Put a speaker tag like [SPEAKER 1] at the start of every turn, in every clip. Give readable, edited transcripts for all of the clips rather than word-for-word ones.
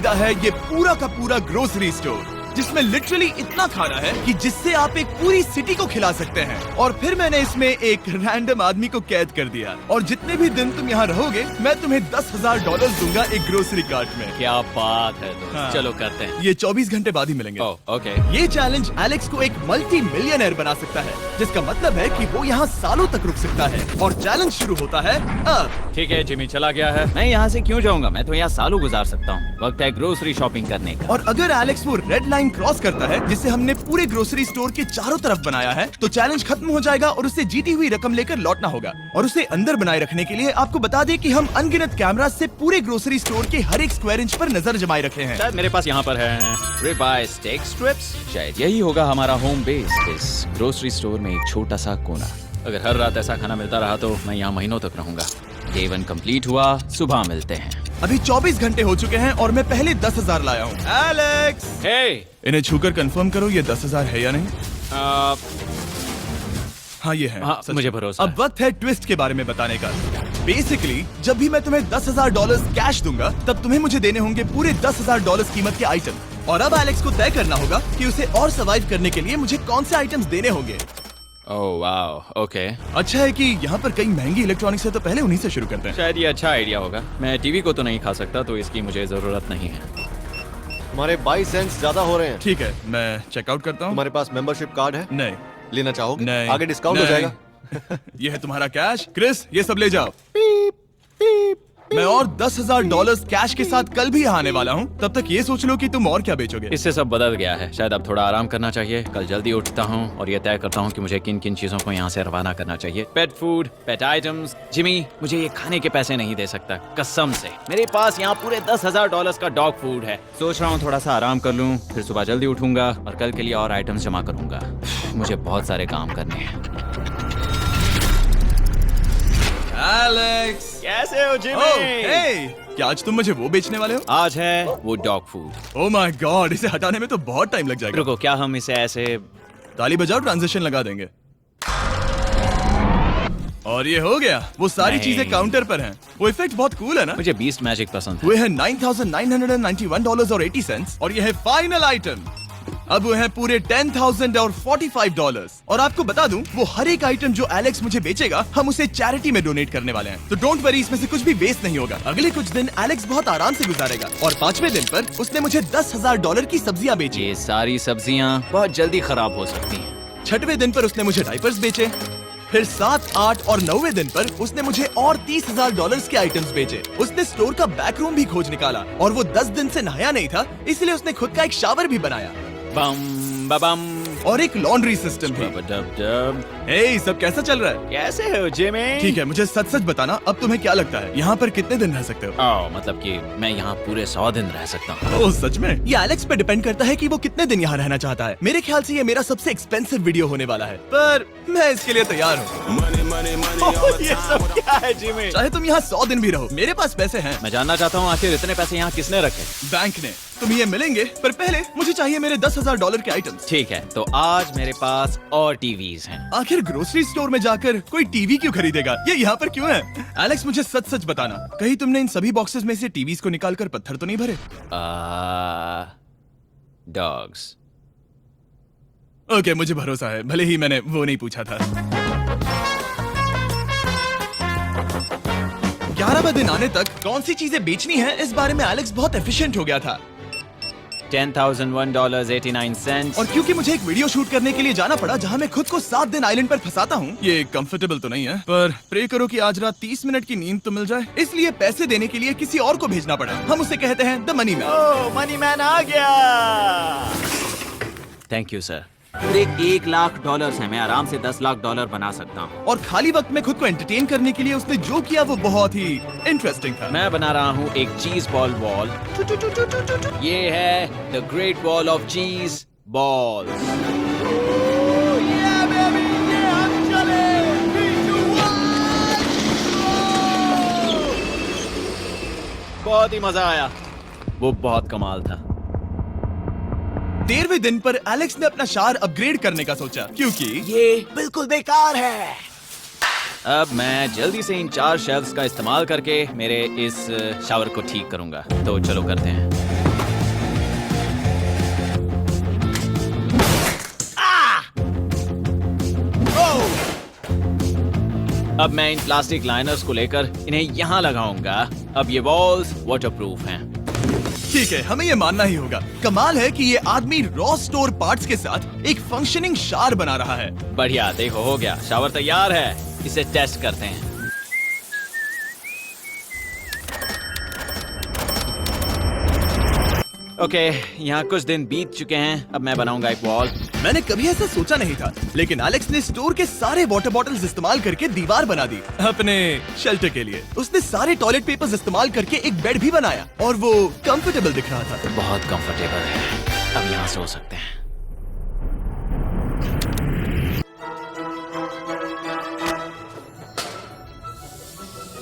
[SPEAKER 1] खरीदा है ये पूरा का पूरा ग्रोसरी स्टोर, जिसमें लिटरली इतना खाना है कि जिससे आप एक पूरी सिटी को खिला सकते हैं। और फिर मैंने इसमें एक रैंडम आदमी को कैद कर दिया, और जितने भी दिन तुम यहाँ रहोगे मैं तुम्हें $10,000 दूंगा एक ग्रोसरी कार्ट में।
[SPEAKER 2] क्या बात है दोस्त।
[SPEAKER 1] हाँ।
[SPEAKER 2] चलो करते हैं।
[SPEAKER 1] ये 24 घंटे बाद ही मिलेंगे।
[SPEAKER 2] ओके।
[SPEAKER 1] ये चैलेंज एलेक्स को एक मल्टी मिलियनर बना सकता है, जिसका मतलब है कि वो यहाँ सालों तक रुक सकता है। और चैलेंज शुरू होता है अब।
[SPEAKER 2] ठीक है, जिमी चला गया है। मैं यहाँ से क्यों जाऊँगा, मैं तो यहाँ सालों गुजार सकता हूँ। वक्त है ग्रोसरी शॉपिंग करने का।
[SPEAKER 1] और अगर एलेक्स वो रेड लाइन क्रॉस करता है जिसे हमने पूरे ग्रोसरी स्टोर के चारों तरफ बनाया है, तो चैलेंज खत्म हो जाएगा और उसे जीती हुई रकम लेकर लौटना होगा। और उसे अंदर बनाए रखने के लिए आपको बता दें कि हम अनगिनत कैमरा से पूरे ग्रोसरी स्टोर के हर एक स्क्वायर इंच पर नजर जमाए रखे हैं।
[SPEAKER 2] शायद मेरे पास यहाँ पर है रिबाई स्टेक स्ट्रिप्स। शायद यही होगा हमारा होम बेस, इस ग्रोसरी स्टोर में एक छोटा सा कोना। अगर हर रात ऐसा खाना मिलता रहा तो मैं यहाँ महीनों तक रहूंगा। डे 1 कंप्लीट हुआ, सुबह मिलते हैं।
[SPEAKER 1] अभी 24 घंटे हो चुके हैं और मैं पहले 10,000 लाया हूँ। एलेक्स,
[SPEAKER 2] हे,
[SPEAKER 1] इन्हें छूकर कंफर्म करो ये 10,000 है या नहीं। हाँ ये है।
[SPEAKER 2] हाँ,
[SPEAKER 1] सच
[SPEAKER 2] मुझे
[SPEAKER 1] है।
[SPEAKER 2] भरोसा
[SPEAKER 1] अब वक्त है ट्विस्ट के बारे में बताने का। बेसिकली जब भी मैं तुम्हें $10,000 कैश दूंगा, तब तुम्हें मुझे देने होंगे पूरे $10,000 कीमत के आइटम। और अब एलेक्स को तय करना होगा कि उसे और सर्वाइव करने के लिए मुझे कौन से आइटम्स देने होंगे।
[SPEAKER 2] Oh wow, okay.
[SPEAKER 1] अच्छा है कि यहाँ पर कई महंगी इलेक्ट्रॉनिक्स है, तो पहले उन्हीं से शुरू करते हैं।
[SPEAKER 2] शायद ये अच्छा आइडिया होगा। मैं टीवी को तो नहीं खा सकता, तो इसकी मुझे जरूरत नहीं है।
[SPEAKER 3] हमारे 22 सेंट्स ज्यादा हो रहे हैं।
[SPEAKER 1] ठीक है, मैं चेकआउट करता हूँ।
[SPEAKER 3] तुम्हारे पास मेंबरशिप कार्ड है?
[SPEAKER 1] नहीं।
[SPEAKER 3] लेना चाहोगे?
[SPEAKER 1] नहीं।
[SPEAKER 3] आगे डिस्काउंट हो
[SPEAKER 1] नहीं।
[SPEAKER 3] जाएगा।
[SPEAKER 1] ये है तुम्हारा कैश। क्रिस, ये सब ले जाओ। मैं और $10,000 कैश के साथ कल भी यहाँ आने वाला हूँ। तब तक ये सोच लो कि तुम और क्या बेचोगे।
[SPEAKER 2] इससे सब बदल गया है। शायद अब थोड़ा आराम करना चाहिए। कल जल्दी उठता हूँ और ये तय करता हूँ कि मुझे किन किन चीजों को यहाँ से रवाना करना चाहिए। पेट फूड, पेट आइटम्स। जिमी मुझे ये खाने के पैसे नहीं दे सकता, कसम से। मेरे पास यहाँ पूरे $10,000 का डॉग फूड है। सोच रहा हूँ थोड़ा सा आराम कर लूँ, फिर सुबह जल्दी उठूंगा और कल के लिए और आइटम्स जमा करूंगा। मुझे बहुत सारे काम करने हैं।
[SPEAKER 1] एलेक्स,
[SPEAKER 2] कैसे हो जिमी?
[SPEAKER 1] हे, क्या आज तुम मुझे वो बेचने वाले हो?
[SPEAKER 2] आज है वो dog food.
[SPEAKER 1] Oh my God, इसे हटाने में तो बहुत टाइम लग जाएगा।
[SPEAKER 2] रुको, क्या हम इसे ऐसे?
[SPEAKER 1] ताली बजाओ, ट्रांजिशन लगा देंगे। और ये हो गया। वो सारी
[SPEAKER 2] नहीं।
[SPEAKER 1] चीजें काउंटर पर हैं। वो इफेक्ट बहुत कूल है ना?
[SPEAKER 2] मुझे बीस्ट मैजिक पसंद है।
[SPEAKER 1] वो है $9,991.80 और ये है फाइनल आइटम। अब वो है पूरे $10,045 और आपको बता दूं, वो हर एक आइटम जो एलेक्स मुझे बेचेगा, हम उसे चैरिटी में डोनेट करने वाले हैं। तो डोंट वरी, इसमें से कुछ भी वेस्ट नहीं होगा। अगले कुछ दिन एलेक्स बहुत आराम से गुजारेगा और 5वें दिन पर उसने मुझे $10,000 की सब्जियां बेची।
[SPEAKER 2] ये सारी सब्जियां बहुत जल्दी खराब हो सकती हैं।
[SPEAKER 1] 6वें दिन पर उसने मुझे डायपर्स बेचे। फिर 7, 8 और 9वें दिन पर उसने मुझे और $30,000 के आइटम्स बेचे। उसने स्टोर का बैक रूम भी खोज निकाला और वो 10 दिन से नहाया नहीं था, इसलिए उसने खुद का एक शावर भी बनाया
[SPEAKER 2] बम बम
[SPEAKER 1] और एक लॉन्ड्री सिस्टम भी।
[SPEAKER 2] डब।
[SPEAKER 1] हे, सब कैसा चल रहा है?
[SPEAKER 2] कैसे हो जिमी?
[SPEAKER 1] ठीक है, मुझे सच सच बताना, अब तुम्हें क्या लगता है यहाँ पर कितने दिन रह सकते हो?
[SPEAKER 2] मतलब कि मैं यहाँ पूरे 100 दिन रह सकता हूँ।
[SPEAKER 1] ओह सच में? ये एलेक्स पे डिपेंड करता है कि वो कितने दिन यहाँ रहना चाहता है। मेरे ख्याल से ये मेरा सबसे एक्सपेंसिव वीडियो होने वाला है, पर मैं इसके लिए तैयार हूँ।
[SPEAKER 2] ये सब क्या है जिमी?
[SPEAKER 1] चाहे तुम यहाँ 100 दिन भी रहो, मेरे पास पैसे हैं।
[SPEAKER 2] मैं जानना चाहता हूँ आखिर इतने पैसे यहाँ किसने रखे?
[SPEAKER 1] बैंक ने। तुम्हें ये मिलेंगे, पर पहले मुझे चाहिए मेरे $10,000 के आइटम्स।
[SPEAKER 2] ठीक है, तो आज मेरे पास और टीवीज हैं।
[SPEAKER 1] आखिर ग्रोसरी स्टोर में जाकर कोई टीवी क्यों खरीदेगा? ये यहाँ पर क्यों है? एलेक्स, मुझे सच सच बताना, कहीं तुमने इन सभी बॉक्सेस में से टीवीज को निकालकर पत्थर तो नहीं भरे?
[SPEAKER 2] डॉग्स।
[SPEAKER 1] ओके, मुझे भरोसा है, भले ही मैंने वो नहीं पूछा था। 11वें दिन आने तक कौन सी चीजें बेचनी है, इस बारे में एलेक्स बहुत एफिशिएंट हो गया था।
[SPEAKER 2] $10,001.89।
[SPEAKER 1] और क्योंकि मुझे एक वीडियो शूट करने के लिए जाना पड़ा जहां मैं खुद को 7 दिन आइलैंड पर फंसाता हूं, ये कंफर्टेबल तो नहीं है, पर प्रे करो कि आज रात 30 मिनट की नींद तो मिल जाए। इसलिए पैसे देने के लिए किसी और को भेजना पड़ा। हम उसे कहते हैं the money man.
[SPEAKER 2] Oh, money man आ गया। Thank you sir. पूरे $1,00,000 है। मैं आराम से $10,00,000 बना सकता हूँ।
[SPEAKER 1] और खाली वक्त में खुद को एंटरटेन करने के लिए उसने जो किया वो बहुत ही इंटरेस्टिंग था।
[SPEAKER 2] मैं बना रहा हूँ एक चीज बॉल वॉल। ये है the great wall of cheese ball. बहुत ही मजा आया, वो बहुत कमाल था।
[SPEAKER 1] 13वें दिन पर एलेक्स ने अपना शावर अपग्रेड करने का सोचा, क्योंकि
[SPEAKER 2] ये बिल्कुल बेकार है। अब मैं जल्दी से इन 4 शेल्फ्स का इस्तेमाल करके मेरे इस शावर को ठीक करूंगा। तो चलो करते हैं। अब मैं इन प्लास्टिक लाइनर्स को लेकर इन्हें यहाँ लगाऊंगा। अब ये वॉल्स वाटरप्रूफ हैं।
[SPEAKER 1] ठीक है, हमें ये मानना ही होगा। कमाल है कि ये आदमी रॉ स्टोर पार्ट्स के साथ एक फंक्शनिंग शावर बना रहा है।
[SPEAKER 2] बढ़िया, देखो हो गया, शावर तैयार है। इसे टेस्ट करते हैं। ओके, यहाँ कुछ दिन बीत चुके हैं। अब मैं बनाऊंगा एक वॉल।
[SPEAKER 1] मैंने कभी ऐसा सोचा नहीं था, लेकिन एलेक्स ने स्टोर के सारे वाटर बॉटल्स इस्तेमाल करके दीवार बना दी अपने शेल्टर के लिए। उसने सारे टॉयलेट पेपर्स इस्तेमाल करके एक बेड भी बनाया और वो कंफर्टेबल दिख रहा था।
[SPEAKER 2] बहुत कंफर्टेबल है। अब यहाँ सो सकते हैं।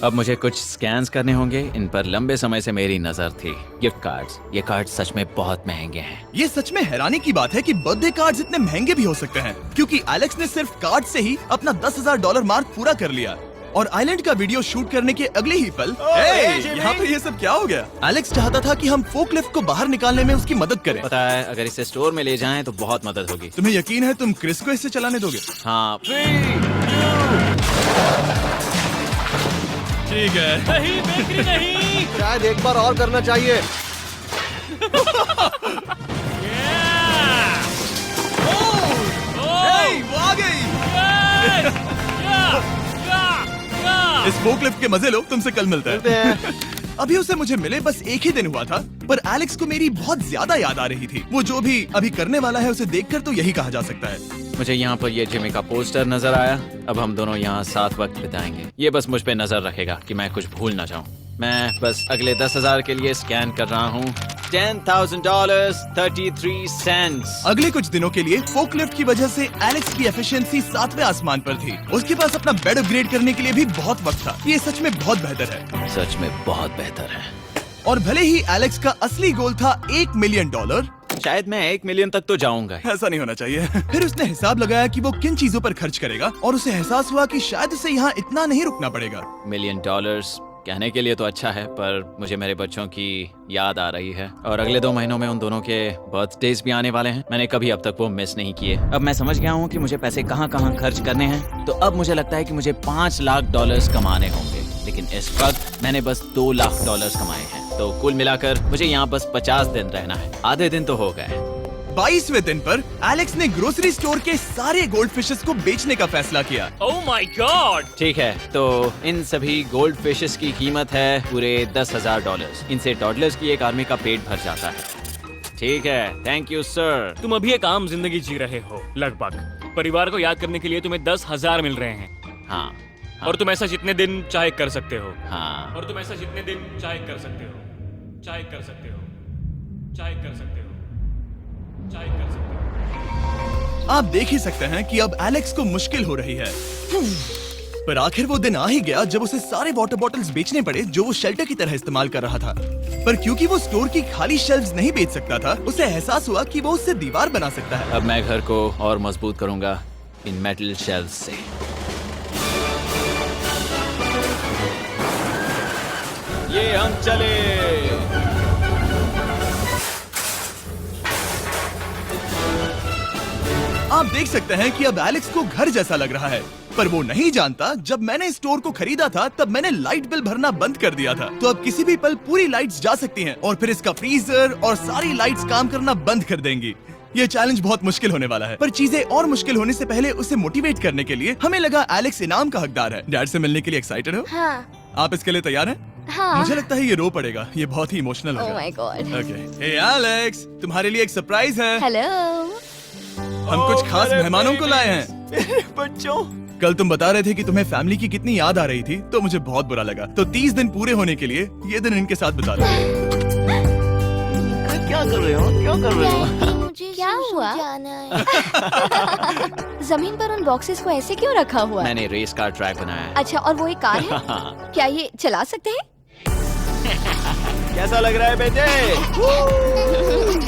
[SPEAKER 2] अब मुझे कुछ स्कैन्स करने होंगे। इन पर लंबे समय से मेरी नजर थी। Gift cards. ये कार्ड सच में बहुत महंगे हैं।
[SPEAKER 1] ये सच में हैरानी की बात है कि बर्थडे कार्ड्स इतने महंगे भी हो सकते हैं, क्योंकि एलेक्स ने सिर्फ कार्ड से ही अपना $10,000 मार्क पूरा कर लिया। और आइलैंड का वीडियो शूट करने के अगले ही पल यहाँ पे ये सब क्या हो गया? एलेक्स चाहता था कि हम फोकलिफ्ट को बाहर निकालने में उसकी मदद करें।
[SPEAKER 2] पता है, अगर इसे स्टोर में ले जाएं तो बहुत मदद होगी।
[SPEAKER 1] तुम्हें यकीन है तुम क्रिस को इससे चलाने दोगे?
[SPEAKER 2] हाँ।
[SPEAKER 1] ठीक है।
[SPEAKER 4] नहीं बेकरी नहीं।
[SPEAKER 3] शायद एक बार और करना चाहिए।
[SPEAKER 1] वो आ गई। इस फोकलिफ्ट के मजे लो, तुमसे कल मिलते हैं। अभी उसे मुझे मिले बस एक ही दिन हुआ था, पर एलेक्स को मेरी बहुत ज्यादा याद आ रही थी। वो जो भी अभी करने वाला है उसे देखकर तो यही कहा जा सकता है।
[SPEAKER 2] मुझे यहाँ पर ये जिमी का पोस्टर नजर आया। अब हम दोनों यहाँ साथ वक्त बिताएंगे। ये बस मुझ पे नजर रखेगा कि मैं कुछ भूल ना जाऊँ। मैं बस अगले 10,000 के लिए स्कैन कर रहा हूँ। $10,000 33 सेंट्स।
[SPEAKER 1] अगले कुछ दिनों के लिए फोकलिफ्ट की वजह से एलेक्स की एफिशिएंसी 7वें आसमान पर थी। उसके पास अपना बेड अपग्रेड करने के लिए भी बहुत वक्त था। ये सच में बहुत बेहतर है।
[SPEAKER 2] सच में बहुत बेहतर है।
[SPEAKER 1] और भले ही एलेक्स का असली गोल था $1 मिलियन,
[SPEAKER 2] शायद मैं 1 मिलियन तक तो जाऊंगा।
[SPEAKER 1] ऐसा नहीं होना चाहिए। फिर उसने हिसाब लगाया कि वो किन चीजों पर खर्च करेगा और उसे एहसास हुआ कि शायद उसे यहाँ इतना नहीं रुकना पड़ेगा।
[SPEAKER 2] $1 मिलियन कहने के लिए तो अच्छा है, पर मुझे मेरे बच्चों की याद आ रही है। और अगले 2 महीनों में उन दोनों के बर्थडेज भी आने वाले हैं। मैंने कभी अब तक वो मिस नहीं किए। अब मैं समझ गया हूँ कि मुझे पैसे कहाँ कहाँ खर्च करने हैं। तो अब मुझे लगता है कि मुझे $5 लाख कमाने होंगे। लेकिन इस वक्त मैंने बस $2 लाख कमाए हैं। तो कुल मिलाकर मुझे यहाँ बस 50 दिन रहना है। आधे दिन तो हो गए।
[SPEAKER 1] 22वें दिन पर एलेक्स ने ग्रोसरी स्टोर के सारे गोल्ड फिशेस को बेचने का फैसला किया।
[SPEAKER 4] Oh my God.
[SPEAKER 2] ठीक है, तो इन सभी गोल्ड फिशेस की कीमत है पूरे $10,000। इनसे टॉडलर्स की एक आर्मी का पेट भर जाता है। ठीक है, थैंक यू सर।
[SPEAKER 4] तुम अभी एक आम जिंदगी जी रहे हो लगभग। परिवार को याद करने के लिए तुम्हें 10,000 मिल रहे हैं।
[SPEAKER 2] हाँ।
[SPEAKER 4] और तुम ऐसा जितने दिन चाहे कर सकते हो।
[SPEAKER 2] हाँ।
[SPEAKER 4] और तुम ऐसा जितने दिन चाहे कर सकते हो। चाहे कर सकते हो। चाहे कर सकते हो। चाहे कर सकते हो।
[SPEAKER 1] आप देख ही सकते हैं कि अब एलेक्स को मुश्किल हो रही है। पर आखिर वो दिन आ ही गया जब उसे सारे वाटर बॉटल्स बेचने पड़े जो वो शेल्टर की तरह इस्तेमाल कर रहा था। पर क्योंकि वो स्टोर की खाली शेल्फ्स नहीं बेच सकता था, उसे एहसास हुआ कि वो उससे दीवार बना सकता है।
[SPEAKER 2] अब मैं घर को और मजबूत करूंगा इन मेटल शेल्फ्स से। ये हम चले।
[SPEAKER 1] आप देख सकते हैं कि अब एलेक्स को घर जैसा लग रहा है, पर वो नहीं जानता जब मैंने स्टोर को खरीदा था तब मैंने लाइट बिल भरना बंद कर दिया था। तो अब किसी भी पल पूरी लाइट्स जा सकती हैं और फिर इसका फ्रीजर और सारी लाइट्स काम करना बंद कर देंगी। ये चैलेंज बहुत मुश्किल होने वाला है, पर चीजें और मुश्किल होने से पहले उसे मोटिवेट करने के लिए हमें लगा एलेक्स इनाम का हकदार है। डैड से मिलने के लिए एक्साइटेड हो?
[SPEAKER 5] हाँ।
[SPEAKER 1] आप इसके लिए तैयार हैं?
[SPEAKER 5] हाँ।
[SPEAKER 1] मुझे लगता है ये रो पड़ेगा। ये बहुत ही इमोशनल
[SPEAKER 5] Oh
[SPEAKER 1] होगा।
[SPEAKER 5] my God.
[SPEAKER 1] Okay, hey Alex, तुम्हारे लिए एक सरप्राइज है।
[SPEAKER 5] हेलो।
[SPEAKER 1] हम कुछ खास मेहमानों को लाए हैं।
[SPEAKER 3] बच्चों,
[SPEAKER 1] कल तुम बता रहे थे कि तुम्हें फैमिली की कितनी याद आ रही थी, तो मुझे बहुत बुरा लगा। तो 30 दिन पूरे होने के लिए ये दिन इनके साथ बिता लो।
[SPEAKER 3] क्या कर रहे हो? क्या कर रहे हो?
[SPEAKER 5] मुझे क्या हुआ? जमीन पर उन बॉक्सेस को ऐसे क्यों रखा हुआ है?
[SPEAKER 2] मैंने रेस कार ट्रैक बनाया है।
[SPEAKER 5] अच्छा, और वो एक कार है? क्या ये चला सकते हैं?
[SPEAKER 2] कैसा लग रहा है बेटे?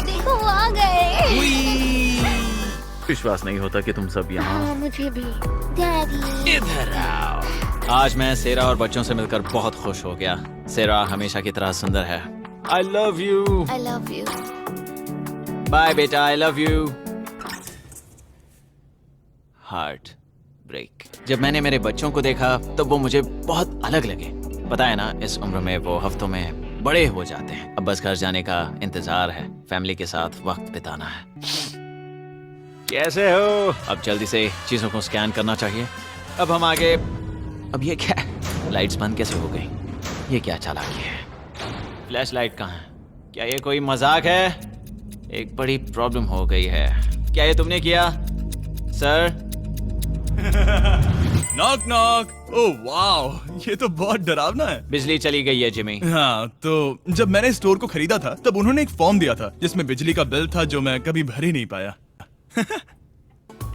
[SPEAKER 5] देखो वो आ गए।
[SPEAKER 2] विश्वास नहीं होता कि तुम सब यहाँ।
[SPEAKER 5] हाँ, मुझे भी। डैडी।
[SPEAKER 2] इधर आओ। आज मैं सेरा और बच्चों से मिलकर बहुत खुश हो गया। सेरा हमेशा की तरह सुंदर है। I love you.
[SPEAKER 5] I love you.
[SPEAKER 2] Bye बेटा, I love you. Heart. Break. जब मैंने मेरे बच्चों को देखा तब वो मुझे बहुत अलग लगे। पता है ना, इस उम्र में वो हफ्तों में बड़े हो जाते हैं। अब बस घर जाने का इंतजार है, फैमिली के साथ वक्त बिताना है। कैसे हो? अब जल्दी से चीजों को स्कैन करना चाहिए। अब हम आगे। अब ये क्या? लाइट्स बंद कैसे हो गई? ये क्या चालाकी है? फ्लैश लाइट कहाँ है? क्या ये कोई मजाक है? एक बड़ी प्रॉब्लम हो गई है। क्या ये तुमने किया, सर?
[SPEAKER 1] Knock knock. ओह वाह, ये तो बहुत डरावना है।
[SPEAKER 2] बिजली चली गई है जिमी।
[SPEAKER 1] हाँ, तो जब मैंने स्टोर को खरीदा था तब उन्होंने एक फॉर्म दिया था जिसमें बिजली का बिल था जो मैं कभी भर ही नहीं पाया।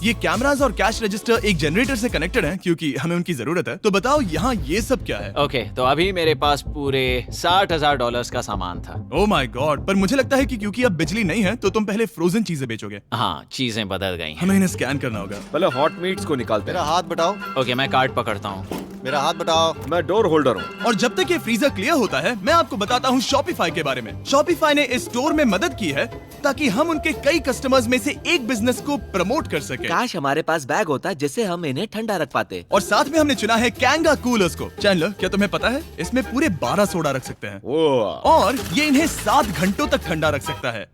[SPEAKER 1] ये कैमरास और कैश रजिस्टर एक जनरेटर से कनेक्टेड हैं क्योंकि हमें उनकी जरूरत है। तो बताओ यहाँ ये सब क्या है?
[SPEAKER 2] ओके, तो अभी मेरे पास पूरे $60,000 का सामान था।
[SPEAKER 1] ओह माय गॉड, पर मुझे लगता है कि क्योंकि अब बिजली नहीं है तो तुम पहले फ्रोजन चीजें बेचोगे।
[SPEAKER 2] हाँ, चीजें बदल गई हैं।
[SPEAKER 1] हमें इन्हें स्कैन करना होगा।
[SPEAKER 3] पहले हॉट मीट्स को निकालते
[SPEAKER 6] मेरा
[SPEAKER 3] हैं।
[SPEAKER 6] हाथ बटाओ।
[SPEAKER 2] ओके, मैं कार्ड पकड़ता हूँ।
[SPEAKER 6] मेरा हाथ बटाओ।
[SPEAKER 3] मैं डोर होल्डर हूँ।
[SPEAKER 1] और जब तक ये फ्रीजर क्लियर होता है मैं आपको बताता हूँ शॉपिफाई के बारे में। शॉपिफाई ने इस स्टोर में मदद की है ताकि हम उनके कई कस्टमर्स में से एक बिजनेस को प्रमोट कर सके।
[SPEAKER 7] काश हमारे पास बैग होता जिससे हम इन्हें ठंडा रख पाते।
[SPEAKER 1] और साथ में हमने चुना है कैंगा कूलर्स को। चैनलर, क्या तुम्हें पता है इसमें पूरे 12 सोडा रख सकते हैं
[SPEAKER 3] ओह,
[SPEAKER 1] और ये इन्हें 7 घंटों तक ठंडा रख सकता है।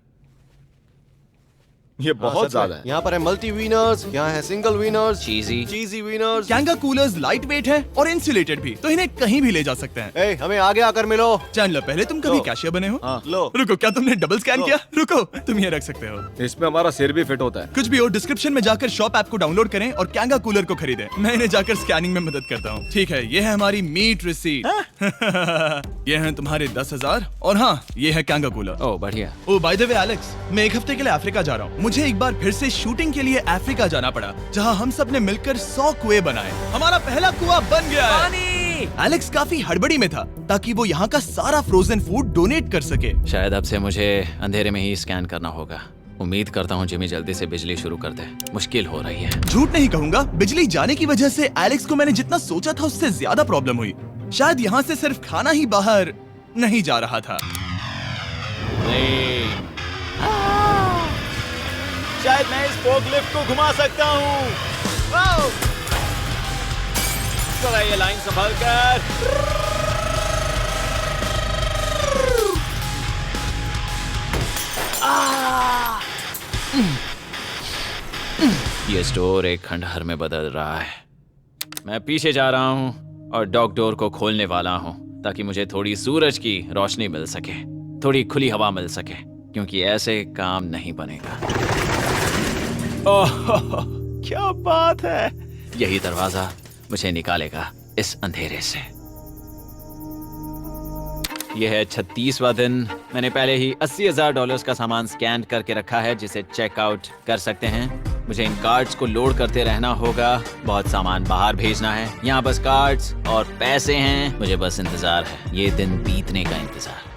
[SPEAKER 3] ये बहुत ज्यादा है।
[SPEAKER 6] यहाँ पर है मल्टी वीनर्स, यहाँ है सिंगल वीनर्स,
[SPEAKER 2] चीजी।
[SPEAKER 6] चीजी वीनर्स।
[SPEAKER 1] कैंगा कूलर्स लाइट वेट है और इंसुलेटेड भी, तो इन्हें कहीं भी ले जा सकते हैं।
[SPEAKER 6] ए, हमें आगे आकर मिलो।
[SPEAKER 1] चैनलर, पहले तुम कभी
[SPEAKER 6] लो।
[SPEAKER 1] कैशियर बने हो?
[SPEAKER 3] हाँ।
[SPEAKER 6] लो।
[SPEAKER 1] रुको, क्या तुमने डबल स्कैन
[SPEAKER 6] लो।
[SPEAKER 1] किया? रुको, तुम ये रख सकते हो।
[SPEAKER 3] इसमें हमारा सिर भी फिट होता है।
[SPEAKER 1] कुछ भी हो, डिस्क्रिप्शन में जाकर शॉप ऐप को डाउनलोड करें और कैंगा कूलर को खरीदें। मैं इन्हें जाकर स्कैनिंग में मदद करता हूँ। ठीक है, ये है हमारी मीट रिसीट। ये हैं तुम्हारे 10,000 और हाँ, ये है कैंगा कूलर।
[SPEAKER 2] ओह, बढ़िया।
[SPEAKER 1] ओ बाय द वे एलेक्स, मैं एक हफ्ते के लिए अफ्रीका जा रहा हूँ। मुझे एक बार फिर से शूटिंग के लिए अफ्रीका जाना पड़ा, जहाँ हम सब ने मिलकर 100 कुएं बनाए। हमारा पहला कुआं बन गया है। एलेक्स काफी हड़बड़ी में था ताकि वो यहाँ का सारा फ्रोजन फूड डोनेट कर सके।
[SPEAKER 2] शायद अब से मुझे अंधेरे में ही स्कैन करना होगा। उम्मीद करता हूँ जिमी जल्दी से बिजली शुरू कर दे। मुश्किल हो रही है।
[SPEAKER 1] झूठ नहीं कहूंगा, बिजली जाने की वजह से एलेक्स को मैंने जितना सोचा था उससे ज्यादा प्रॉब्लम हुई। शायद यहाँ से सिर्फ खाना ही बाहर नहीं जा रहा था।
[SPEAKER 2] शायद मैं इस फोर्कलिफ्ट को घुमा सकता हूँ। थोड़ा ये लाइन संभाल कर। ये स्टोर एक खंडहर में बदल रहा है। मैं पीछे जा रहा हूँ और डॉग डोर को खोलने वाला हूँ ताकि मुझे थोड़ी सूरज की रोशनी मिल सके, थोड़ी खुली हवा मिल सके, क्योंकि ऐसे काम नहीं बनेगा। ओह, क्या बात है! यही दरवाजा मुझे निकालेगा इस अंधेरे से। यह है 36वां दिन। मैंने पहले ही $80,000 का सामान स्कैन करके रखा है जिसे चेकआउट कर सकते हैं। मुझे इन कार्ड्स को लोड करते रहना होगा। बहुत सामान बाहर भेजना है। यहाँ बस कार्ड्स और पैसे हैं। मुझे बस इंतजार है, ये दिन बीतने का इंतजार।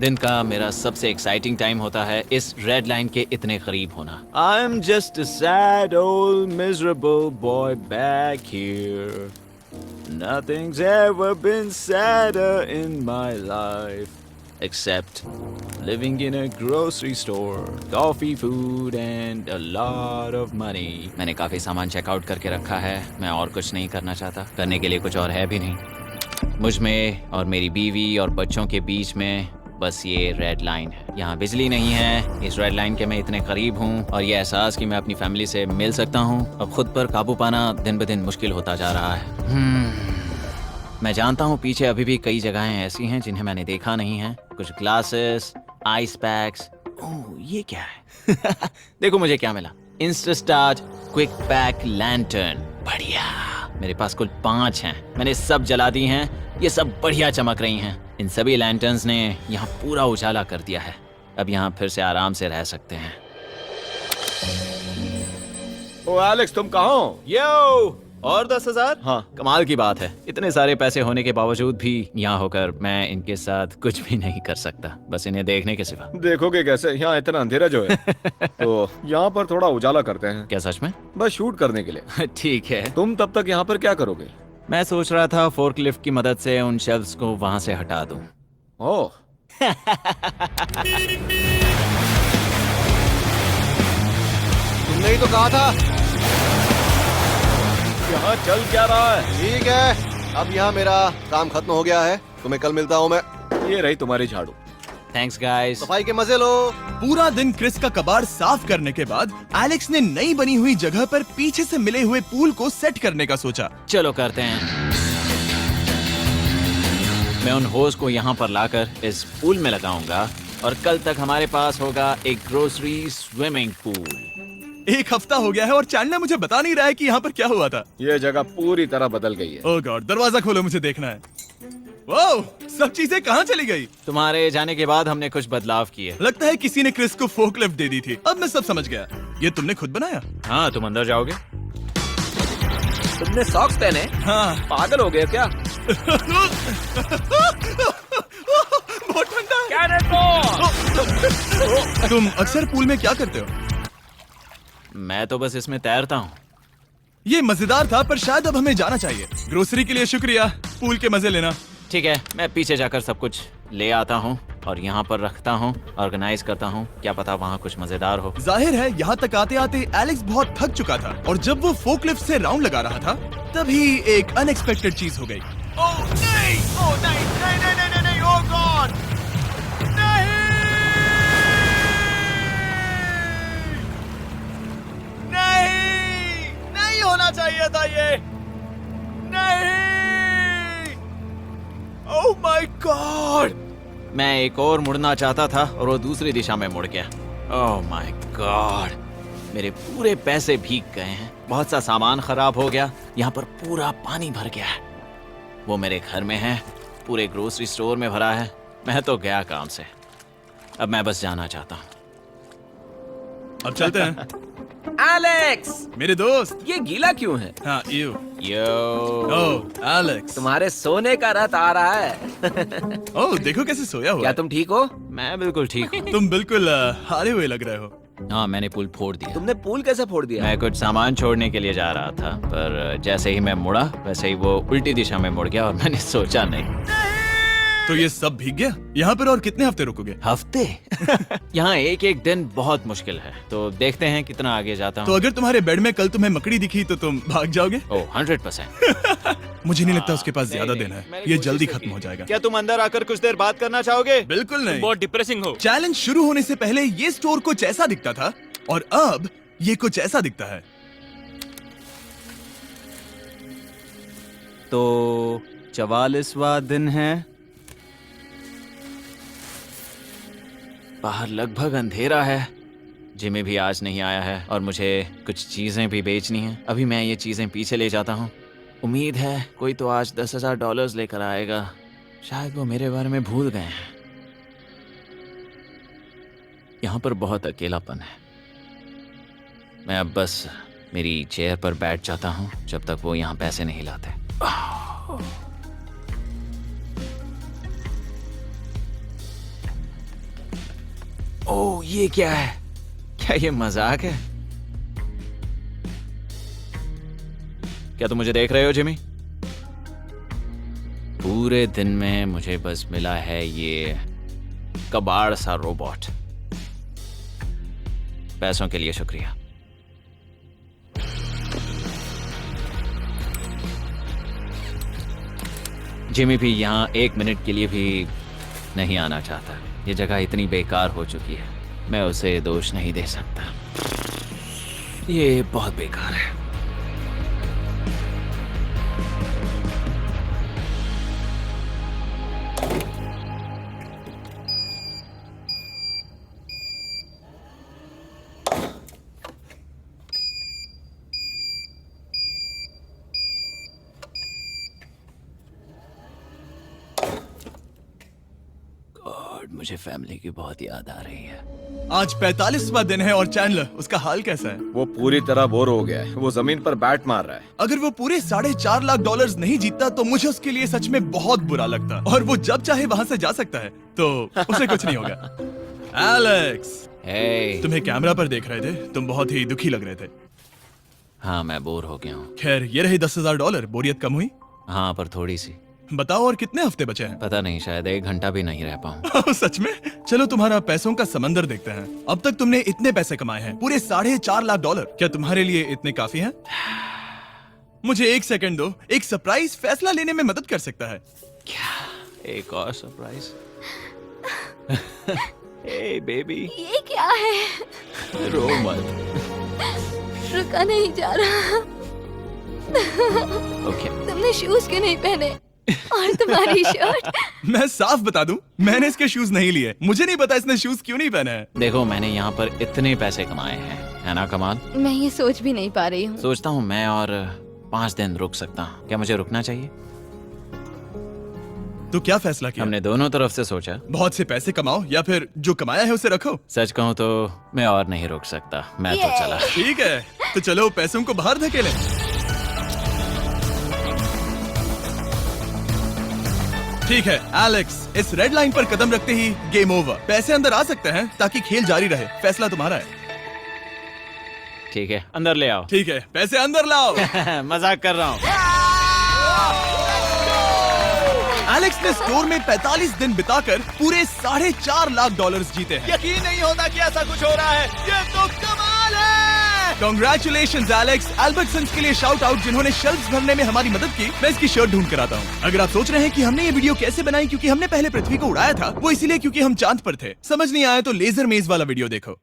[SPEAKER 2] दिन का मेरा सबसे एक्साइटिंग टाइम होता है इस रेड लाइन के इतने करीब होना। I am just a sad old miserable boy back here. Nothing's ever been sadder in my life except living in a grocery store, coffee, food and a lot of money. मैंने काफी सामान checkout करके रखा है। मैं और कुछ नहीं करना चाहता। करने के लिए कुछ और है भी नहीं। मुझ में और मेरी बीवी और बच्चों के बीच में बस ये रेड लाइन है। यहाँ बिजली नहीं है। इस रेड लाइन के मैं इतने करीब हूँ और ये एहसास कि मैं अपनी फैमिली से मिल सकता हूँ अब खुद पर काबू पाना दिन ब दिन मुश्किल होता जा रहा है। मैं जानता हूँ पीछे अभी भी कई जगहें ऐसी हैं जिन्हें मैंने देखा नहीं है। कुछ ग्लासेस, आइस पैक्स। ओह, ये क्या है? देखो मुझे क्या मिला। इंस्टास्टार्ट क्विक पैक लैंटर्न। बढ़िया। मेरे पास कुल 5 हैं। मैंने सब जला दी हैं। ये सब बढ़िया चमक रही हैं। इन सभी लैंटर्न्स ने यहाँ पूरा उजाला कर दिया है। अब यहाँ फिर से आराम से रह सकते हैं।
[SPEAKER 3] ओ एलेक्स, तुम कहाँ हो?
[SPEAKER 2] यो, और 10,000?
[SPEAKER 3] हाँ।
[SPEAKER 2] कमाल की बात है। इतने सारे पैसे होने के बावजूद भी यहाँ होकर मैं इनके साथ कुछ भी नहीं कर सकता, बस इन्हें देखने के सिवा।
[SPEAKER 3] देखोगे कैसे? यहाँ इतना अंधेरा जो है। तो यहाँ पर थोड़ा उजाला करते हैं।
[SPEAKER 2] क्या सच में?
[SPEAKER 3] बस शूट करने के लिए।
[SPEAKER 2] ठीक है।
[SPEAKER 3] तुम तब तक यहाँ पर क्या करोगे?
[SPEAKER 2] मैं सोच रहा था फोर्कलिफ्ट की मदद से उन शेल्फ्स को वहां से हटा दूं।
[SPEAKER 3] ओह,
[SPEAKER 6] तुमने ही तो कहा था।
[SPEAKER 3] यहाँ चल क्या रहा है?
[SPEAKER 6] ठीक है, अब यहाँ मेरा काम खत्म हो गया है। तुम्हें कल मिलता हूँ मैं।
[SPEAKER 3] ये रही तुम्हारी झाड़ू।
[SPEAKER 2] Thanks guys.
[SPEAKER 6] सफाई के मजे लो।
[SPEAKER 1] पूरा दिन क्रिस का कबाड़ साफ करने के बाद एलेक्स ने नई बनी हुई जगह पर पीछे से मिले हुए पूल को सेट करने का सोचा।
[SPEAKER 2] चलो करते हैं। मैं उन होज को यहाँ पर लाकर इस पूल में लगाऊंगा और कल तक हमारे पास होगा एक ग्रोसरी स्विमिंग पूल।
[SPEAKER 1] एक हफ्ता हो गया है और चैंडलर मुझे बता नहीं रहा है कि यहाँ पर क्या हुआ था।
[SPEAKER 3] ये जगह पूरी तरह बदल गई है।
[SPEAKER 1] ओह गॉड, दरवाजा खोलो, मुझे देखना है। वाह, सब चीजें कहाँ चली गई?
[SPEAKER 2] तुम्हारे जाने के बाद हमने कुछ बदलाव किए।
[SPEAKER 1] लगता है किसी ने क्रिस को फोकलिफ्ट दे दी थी। अब मैं सब समझ गया। ये तुमने खुद बनाया?
[SPEAKER 2] हाँ, तुम अंदर जाओगे?
[SPEAKER 7] तुमने सॉक्स पहने?
[SPEAKER 1] हाँ।
[SPEAKER 7] पागल हो गए क्या?
[SPEAKER 1] बहुत ठंडा है। तुम अक्सर पूल में क्या करते हो?
[SPEAKER 2] मैं तो बस इसमें तैरता हूँ।
[SPEAKER 1] ये मजेदार था, पर शायद अब हमें जाना चाहिए। ग्रोसरी के लिए शुक्रिया, पूल के मजे लेना।
[SPEAKER 2] ठीक है, मैं पीछे जाकर सब कुछ ले आता हूँ और यहाँ पर रखता हूँ, ऑर्गेनाइज करता हूँ। क्या पता वहाँ कुछ मजेदार हो।
[SPEAKER 1] जाहिर है यहाँ तक आते आते एलेक्स बहुत थक चुका था और जब वो फोकलिफ्ट से राउंड लगा रहा था तभी एक अनएक्सपेक्टेड चीज हो गई। ओह नहीं, ओह नहीं, नहीं, नहीं, नहीं, नहीं, नहीं, ओह गॉड, नहीं, नहीं, नहीं होना चाहिए था ये, नहीं, ओह माय गॉड।
[SPEAKER 2] मैं एक और मुड़ना चाहता था और वो दूसरी दिशा में मुड़ गया। ओह माय गॉड, मेरे पूरे पैसे भीग गए हैं। बहुत सा सामान खराब हो गया। यहाँ पर पूरा पानी भर गया है। वो मेरे घर में है, पूरे ग्रोसरी स्टोर में भरा है। मैं तो गया काम से। अब मैं बस जाना चाहता हूँ।
[SPEAKER 1] अब चलते हैं।
[SPEAKER 7] एलेक्स,
[SPEAKER 1] मेरे दोस्त।
[SPEAKER 7] ये गीला क्यों है?
[SPEAKER 1] हाँ, यू।
[SPEAKER 2] Yo,
[SPEAKER 1] oh Alex.
[SPEAKER 7] तुम्हारे सोने का रथ आ रहा है।
[SPEAKER 1] ओह देखो कैसे सोया हुआ
[SPEAKER 7] क्या
[SPEAKER 1] है।
[SPEAKER 7] तुम ठीक हो?
[SPEAKER 2] मैं बिल्कुल ठीक हूँ।
[SPEAKER 1] तुम बिल्कुल हारे हुए लग रहे हो।
[SPEAKER 2] हाँ, मैंने पुल फोड़ दिया।
[SPEAKER 7] तुमने पूल कैसे फोड़ दिया?
[SPEAKER 2] मैं कुछ सामान छोड़ने के लिए जा रहा था, पर जैसे ही मैं मुड़ा वैसे ही वो उल्टी दिशा में मुड़ गया और मैंने सोचा नहीं।
[SPEAKER 1] तो ये सब भीग गया। यहाँ पर और कितने हफ्ते रुकोगे?
[SPEAKER 2] हफ्ते? यहाँ एक एक दिन बहुत मुश्किल है, तो देखते हैं कितना आगे जाता
[SPEAKER 1] तो
[SPEAKER 2] हूँ।
[SPEAKER 1] अगर तुम्हारे बेड में कल तुम्हें मकड़ी दिखी तो तुम भाग जाओगे?
[SPEAKER 2] ओह 100%।
[SPEAKER 1] मुझे नहीं लगता उसके पास ज्यादा
[SPEAKER 2] नहीं,
[SPEAKER 1] देना है।
[SPEAKER 2] मैंने
[SPEAKER 1] ये
[SPEAKER 2] कोशिश
[SPEAKER 1] जल्दी
[SPEAKER 2] तो
[SPEAKER 1] खत्म
[SPEAKER 2] की।
[SPEAKER 1] हो जाएगा।
[SPEAKER 2] क्या तुम अंदर आकर कुछ देर बात करना चाहोगे?
[SPEAKER 1] बिल्कुल नहीं।
[SPEAKER 4] बहुत डिप्रेसिंग हो।
[SPEAKER 1] चैलेंज शुरू होने से पहले ये स्टोर कुछ ऐसा दिखता था और अब ये कुछ ऐसा दिखता है।
[SPEAKER 2] तो 44वां दिन है। बाहर लगभग अंधेरा है। जिमी भी आज नहीं आया है और मुझे कुछ चीजें भी बेचनी हैं। अभी मैं ये चीजें पीछे ले जाता हूँ। उम्मीद है कोई तो आज $10,000 लेकर आएगा। शायद वो मेरे बारे में भूल गए हैं। यहाँ पर बहुत अकेलापन है। मैं अब बस मेरी चेयर पर बैठ जाता हूँ जब तक वो यहाँ पैसे नहीं लाते। ओह, ये क्या है? क्या ये मजाक है? क्या तुम मुझे देख रहे हो जिमी? पूरे दिन में मुझे बस मिला है ये कबाड़ सा रोबोट। पैसों के लिए शुक्रिया। जिमी भी यहाँ 1 मिनट के लिए भी नहीं आना चाहता। ये जगह इतनी बेकार हो चुकी है, मैं उसे दोष नहीं दे सकता। ये बहुत बेकार है। मुझे फैमिली की बहुत याद आ रही है।
[SPEAKER 1] आज 45वां दिन है और चैंडलर, उसका हाल कैसा है?
[SPEAKER 3] वो पूरी तरह बोर हो गया है। वो जमीन पर बैट मार रहा है।
[SPEAKER 1] अगर वो पूरे $4.5 लाख नहीं जीतता तो मुझे उसके लिए सच में बहुत बुरा लगता। और वो जब चाहे वहाँ से जा सकता है, तो उसे कुछ नहीं होगा। एलेक्स,
[SPEAKER 2] हे,
[SPEAKER 1] तुम्हें कैमरा पर देख रहे थे। तुम बहुत ही दुखी लग रहे थे।
[SPEAKER 2] हाँ, मैं बोर हो गया हूँ।
[SPEAKER 1] खैर, ये रहे $10,000। बोरियत कम हुई?
[SPEAKER 2] हाँ, पर थोड़ी सी।
[SPEAKER 1] बताओ और कितने हफ्ते बचे हैं?
[SPEAKER 2] पता नहीं, शायद 1 घंटा भी नहीं रह पाऊँ।
[SPEAKER 1] सच में? चलो तुम्हारा पैसों का समंदर देखते हैं। अब तक तुमने इतने पैसे कमाए हैं, पूरे $4.5 लाख। क्या तुम्हारे लिए इतने काफी हैं? मुझे एक सेकंड दो, एक सरप्राइज फैसला लेने में मदद कर सकता है।
[SPEAKER 2] एक और सरप्राइज। हे बेबी,
[SPEAKER 5] ये क्या है?
[SPEAKER 2] रो मत।
[SPEAKER 5] रुका नहीं जा रहा।
[SPEAKER 2] ओके,
[SPEAKER 5] तुमने शूज क्यों नहीं पहने? और तुम्हारी शर्ट?
[SPEAKER 1] मैं साफ बता दूं, मैंने इसके शूज नहीं लिए। मुझे नहीं पता इसने शूज क्यों नहीं पहने हैं।
[SPEAKER 2] देखो मैंने यहाँ पर इतने पैसे कमाए हैं, है ना कमाल?
[SPEAKER 5] मैं ये सोच भी नहीं पा रही हूँ।
[SPEAKER 2] सोचता हूँ मैं और 5 दिन रुक सकता हूँ। क्या मुझे रुकना चाहिए?
[SPEAKER 1] तो क्या फैसला किया?
[SPEAKER 2] हमने दोनों तरफ से सोचा।
[SPEAKER 1] बहुत से पैसे कमाओ या फिर जो कमाया है उसे रखो।
[SPEAKER 2] सच कहूँ तो मैं और नहीं रुक सकता, मैं तो चला।
[SPEAKER 1] ठीक है, तो चलो पैसों को बाहर धकेलें। ठीक है एलेक्स, इस रेड लाइन पर कदम रखते ही गेम ओवर। पैसे अंदर आ सकते हैं ताकि खेल जारी रहे। फैसला तुम्हारा है।
[SPEAKER 2] ठीक है, अंदर ले आओ।
[SPEAKER 1] ठीक है, पैसे अंदर लाओ।
[SPEAKER 2] मजाक कर रहा हूँ।
[SPEAKER 1] एलेक्स ने स्टोर में 45 दिन बिताकर पूरे $4.5 लाख जीते हैं।
[SPEAKER 3] यकीन नहीं होता कि ऐसा कुछ हो रहा है। ये तो कमाल है।
[SPEAKER 1] Congratulations Alex. एल्बर्टसन्स के लिए शाउट आउट जिन्होंने शेल्फ्स भरने में हमारी मदद की। मैं इसकी शर्ट ढूंढ कर आता हूँ। अगर आप सोच रहे हैं कि हमने ये वीडियो कैसे बनाई क्योंकि हमने पहले पृथ्वी को उड़ाया था, वो इसीलिए क्योंकि हम चांद पर थे। समझ नहीं आया तो लेजर मेज वाला वीडियो देखो।